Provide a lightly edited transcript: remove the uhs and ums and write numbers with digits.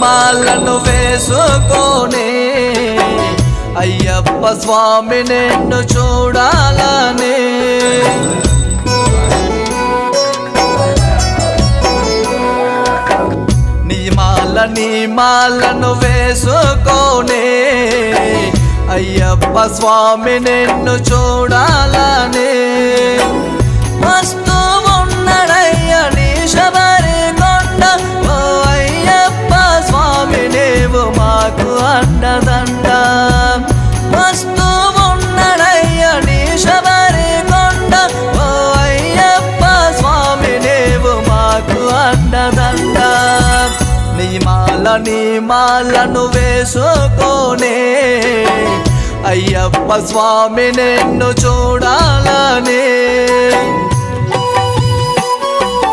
మాలను వేసుకొని అయ్యప్ప స్వామి నిన్ను చూడాలని మాలను వేసుకొని అయ్యప్ప స్వామి నిన్ను చూడాలని వస్తూ ఉన్నాడయ్య నీ శబరి కొండ ఓ అయ్యప్ప స్వామి నీవు మాకు అండదండ వస్తూ ఉన్నాడయ్య నీ శబరి కొండ ఓ అయ్యప్ప స్వామి నీవు మాకు అండదండ మాలను వేసుకొని అయ్యప్ప స్వామి నిన్ను చూడాలని